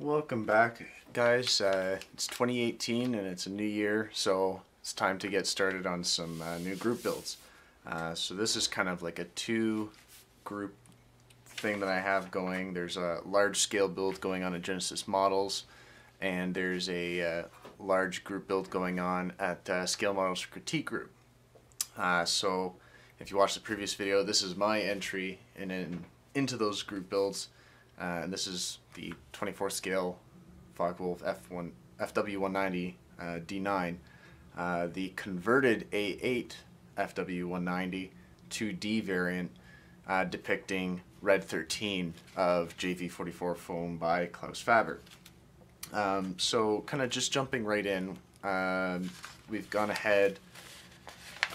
Welcome back, guys. It's 2018 and it's a new year, so it's time to get started on some new group builds. So this is kind of like a two-group thing that I have going. There's a large-scale build going on at Genesis Models, and there's a large group build going on at Scale Models Critique Group. So if you watched the previous video, this is my entry into those group builds. And this is the 24th scale Focke-Wulf FW190D-9, the converted A8 FW190 2D variant, depicting Red 13 of JV44 foam by Klaus Faber. So kind of just jumping right in, we've gone ahead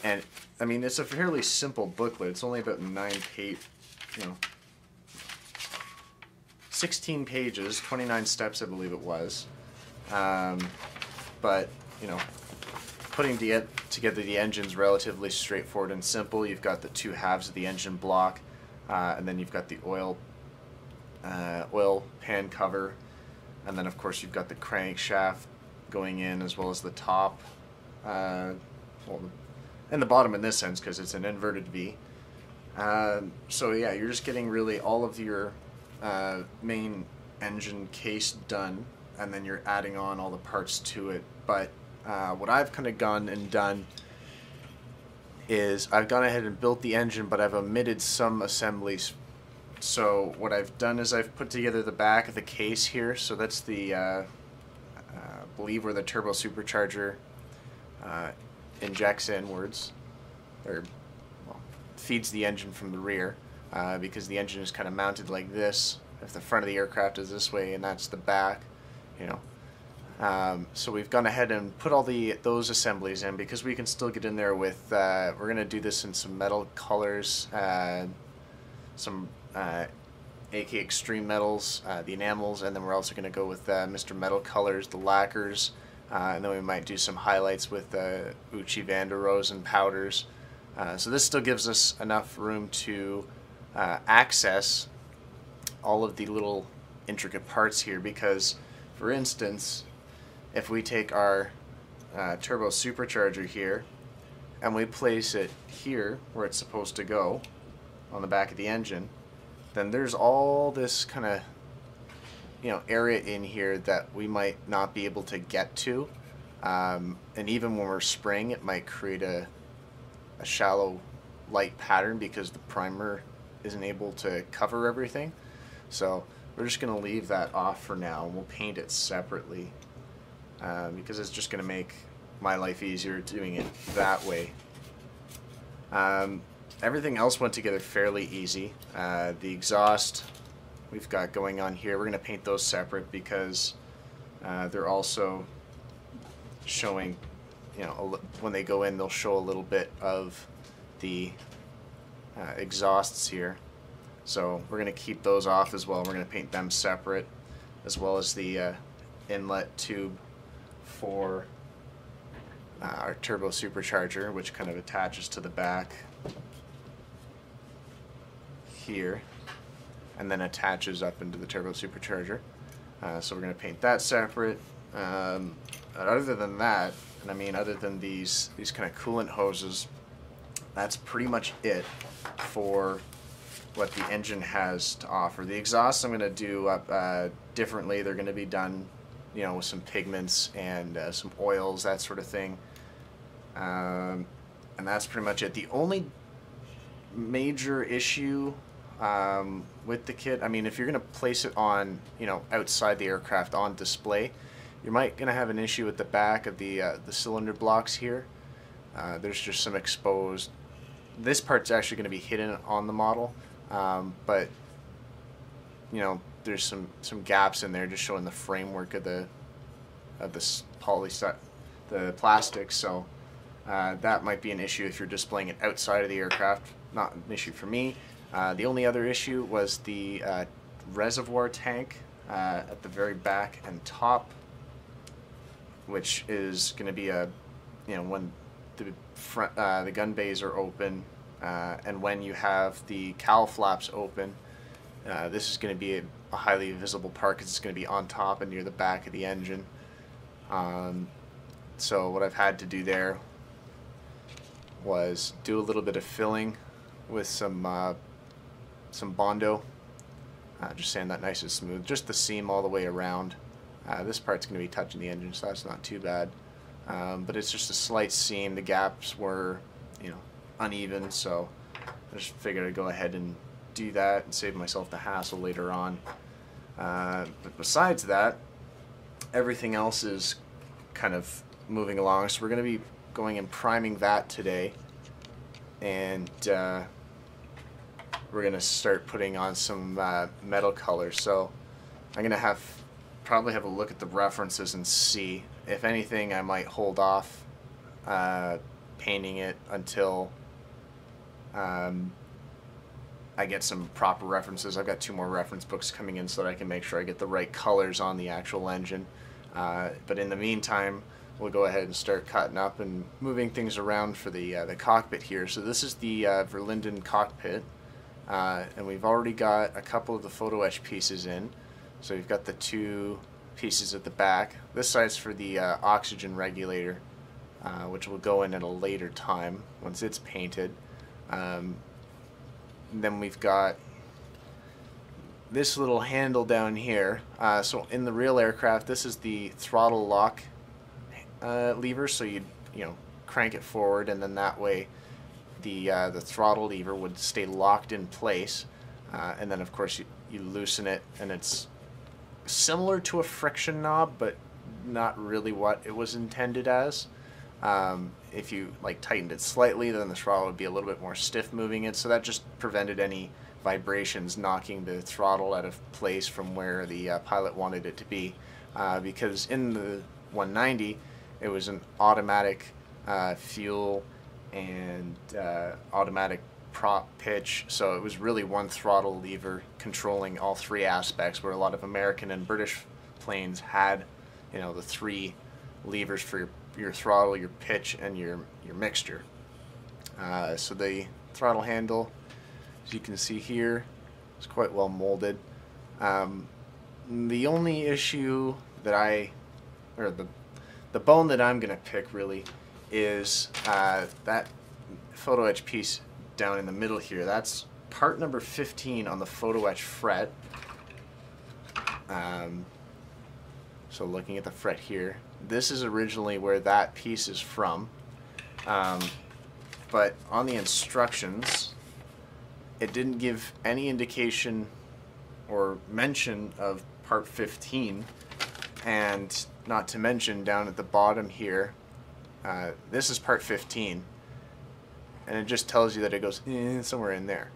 and, I mean, it's a fairly simple booklet. It's only about 16 pages, 29 steps, I believe it was. But, you know, putting together the engine's relatively straightforward and simple. You've got the two halves of the engine block, and then you've got the oil pan cover, and then of course you've got the crankshaft going in, as well as the top, and the bottom in this sense, because it's an inverted V. So yeah, you're just getting really all of your main engine case done, and then you're adding on all the parts to it. But what I've kind of gone and done is I've gone ahead and built the engine, but I've omitted some assemblies. So what I've done is I've put together the back of the case here. So that's the I believe where the turbo supercharger injects inwards, or well, feeds the engine from the rear. Because the engine is kind of mounted like this. If the front of the aircraft is this way and that's the back, you know. So we've gone ahead and put all those assemblies in, because we can still get in there with, we're going to do this in some metal colors, some AK Extreme metals, the enamels, and then we're also going to go with Mr. Metal colors, the lacquers, and then we might do some highlights with Uchi Van der Rosen powders. So this still gives us enough room to access all of the little intricate parts here, because for instance, if we take our turbo supercharger here and we place it here where it's supposed to go on the back of the engine, then there's all this kind of, you know, area in here that we might not be able to get to, and even when we're spraying, it might create a shallow light pattern because the primer isn't able to cover everything. So we're just going to leave that off for now, and we'll paint it separately, because it's just going to make my life easier doing it that way. Everything else went together fairly easy. The exhaust we've got going on here, we're going to paint those separate, because they're also showing, you know, when they go in, they'll show a little bit of the exhausts here. So we're going to keep those off as well. We're going to paint them separate, as well as the inlet tube for our turbo supercharger, which kind of attaches to the back here and then attaches up into the turbo supercharger. So we're going to paint that separate. Other than that, and I mean other than these kind of coolant hoses, that's pretty much it for what the engine has to offer. The exhausts I'm going to do up differently. They're going to be done, you know, with some pigments and some oils, that sort of thing. And that's pretty much it. The only major issue with the kit, I mean, if you're going to place it on, you know, outside the aircraft on display, you're going to have an issue with the back of the cylinder blocks here. There's just some exposed. This part's actually going to be hidden on the model, but you know, there's some gaps in there just showing the framework of the plastic. So that might be an issue if you're displaying it outside of the aircraft. Not an issue for me. The only other issue was the reservoir tank at the very back and top, which is going to be a, you know, when the front, the gun bays are open, and when you have the cowl flaps open, This is going to be a highly visible part because it's going to be on top and near the back of the engine. So what I've had to do there was do a little bit of filling with some Bondo, just sand that nice and smooth, just the seam all the way around. This part's going to be touching the engine, so that's not too bad. But it's just a slight seam. The gaps were, uneven, so I just figured I'd go ahead and do that and save myself the hassle later on. But besides that, everything else is kind of moving along. So we're going to be going and priming that today, and we're going to start putting on some metal colors. So I'm going to probably have a look at the references and see. If anything, I might hold off painting it until I get some proper references. I've got 2 more reference books coming in so that I can make sure I get the right colors on the actual engine. But in the meantime, we'll go ahead and start cutting up and moving things around for the cockpit here. So this is the Verlinden cockpit, and we've already got a couple of the photo etch pieces in. So we've got the 2 pieces at the back. This side's for the oxygen regulator, which will go in at a later time once it's painted. Then we've got this little handle down here. So in the real aircraft, this is the throttle lock lever. So you crank it forward, and then that way the throttle lever would stay locked in place. And then of course you loosen it, and it's similar to a friction knob, but not really what it was intended as. If you tightened it slightly, then the throttle would be a little bit more stiff moving it, so that just prevented any vibrations knocking the throttle out of place from where the pilot wanted it to be. Because in the 190, it was an automatic fuel and automatic prop pitch, so it was really one throttle lever controlling all 3 aspects, where a lot of American and British planes had the 3 levers for your throttle, your pitch, and your mixture. So the throttle handle, as you can see here, is quite well molded. The only issue that the bone that I'm gonna pick really is that photo etch piece down in the middle here. That's part number 15 on the photo etch fret. So looking at the fret here, this is originally where that piece is from, but on the instructions it didn't give any indication or mention of part 15, and not to mention down at the bottom here, this is part 15, and it just tells you that it goes somewhere in there.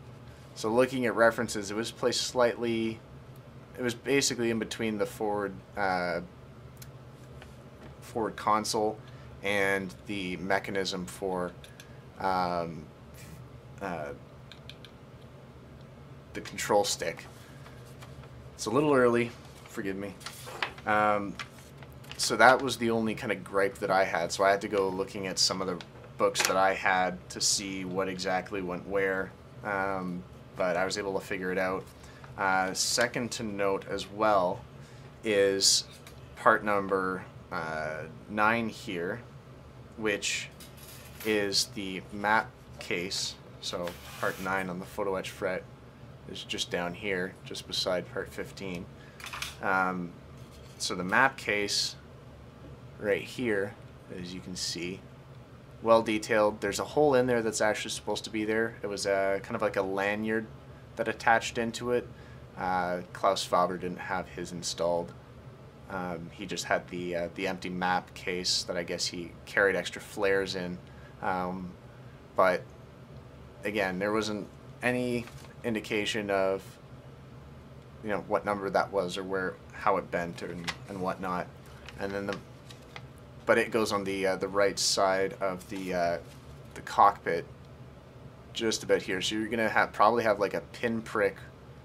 So looking at references, it was placed slightly, it was basically in between the forward console and the mechanism for the control stick. It's a little early, forgive me. So that was the only kind of gripe that I had, so I had to go looking at some of the books that I had to see what exactly went where, but I was able to figure it out. Second to note as well is part number 9 here, which is the map case. So part 9 on the photo etch fret is just down here, just beside part 15. So the map case right here, as you can see, well detailed. There's a hole in there that's actually supposed to be there. It was kind of like a lanyard that attached into it. Klaus Faber didn't have his installed. He just had the empty map case that I guess he carried extra flares in. But again, there wasn't any indication of what number that was or how it bent and whatnot. And then but it goes on the right side of the cockpit, just about here. So you're gonna probably have like a pinprick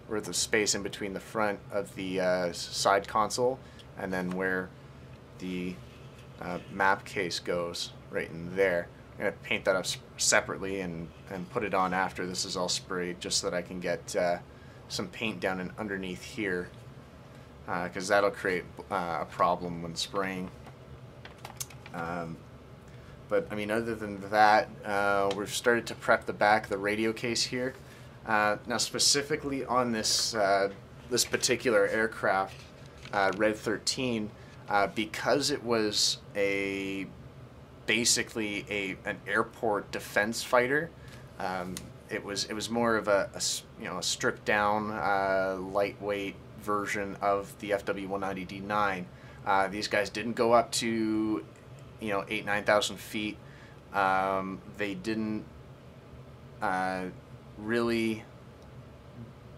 or the space in between the front of the side console and then where the map case goes, right in there. I'm going to paint that up separately and put it on after this is all sprayed, just so that I can get some paint down and underneath here, because that'll create a problem when spraying. But I mean, other than that, we've started to prep the back of the radio case here. Now specifically on this this particular aircraft, Red 13, because it was basically an airport defense fighter. It was more of a stripped down, lightweight version of the FW190D-9. These guys didn't go up to 8,000–9,000 feet. They didn't really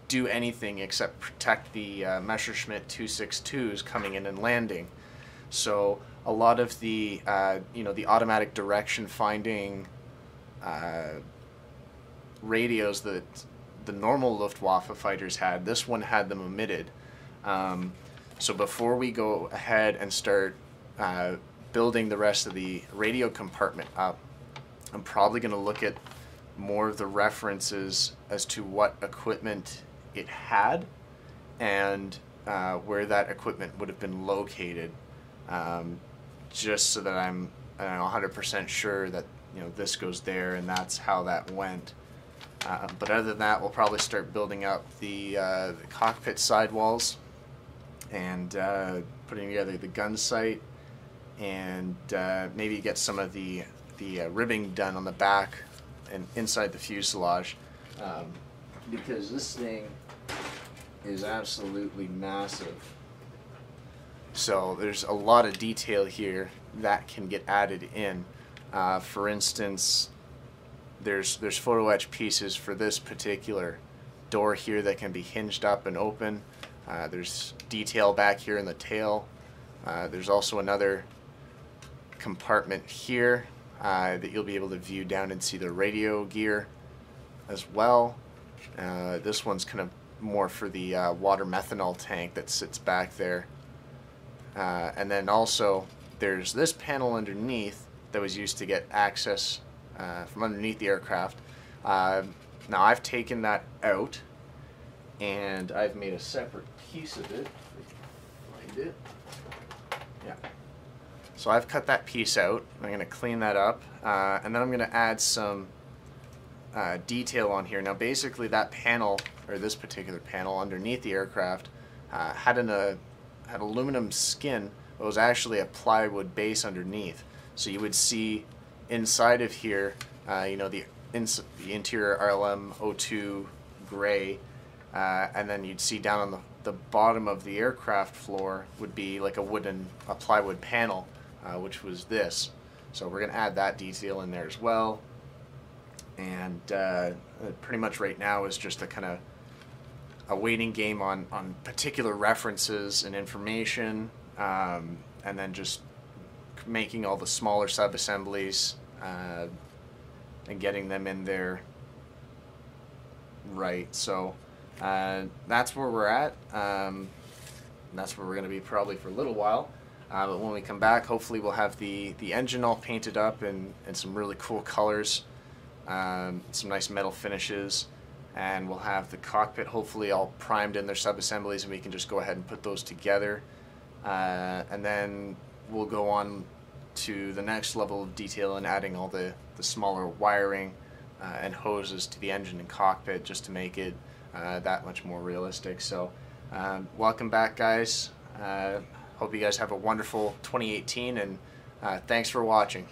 do anything except protect the Messerschmitt 262s coming in and landing. So a lot of the the automatic direction finding radios that the normal Luftwaffe fighters had, this one had them omitted. So before we go ahead and start building the rest of the radio compartment up, I'm probably going to look at more of the references as to what equipment it had and where that equipment would have been located, just so that I'm 100% sure that this goes there and that's how that went. But other than that, we'll probably start building up the cockpit sidewalls and putting together the gun sight, and maybe get some of the ribbing done on the back and inside the fuselage, because this thing is absolutely massive. So there's a lot of detail here that can get added in. For instance, there's photo etch pieces for this particular door here that can be hinged up and open. There's detail back here in the tail. There's also another compartment here that you'll be able to view down and see the radio gear as well. This one's kind of more for the water methanol tank that sits back there. And then also there's this panel underneath that was used to get access from underneath the aircraft. Now I've taken that out and I've made a separate piece of it. Find it. Yeah. So I've cut that piece out. I'm going to clean that up, and then I'm going to add some detail on here. Now basically that panel, or this particular panel underneath the aircraft, had aluminum skin, but was actually a plywood base underneath. So you would see inside of here, the interior RLM02 gray, and then you'd see down on the bottom of the aircraft floor would be like a plywood panel, which was this. So we're going to add that detail in there as well. And pretty much right now is just a waiting game on particular references and information, and then just making all the smaller sub-assemblies and getting them in there right. So that's where we're at. That's where we're going to be probably for a little while. But when we come back, hopefully we'll have the engine all painted up in some really cool colors, some nice metal finishes, and we'll have the cockpit hopefully all primed in their sub-assemblies, and we can just go ahead and put those together. And then we'll go on to the next level of detail and adding all the smaller wiring and hoses to the engine and cockpit, just to make it that much more realistic. So welcome back, guys. Hope you guys have a wonderful 2018, and thanks for watching.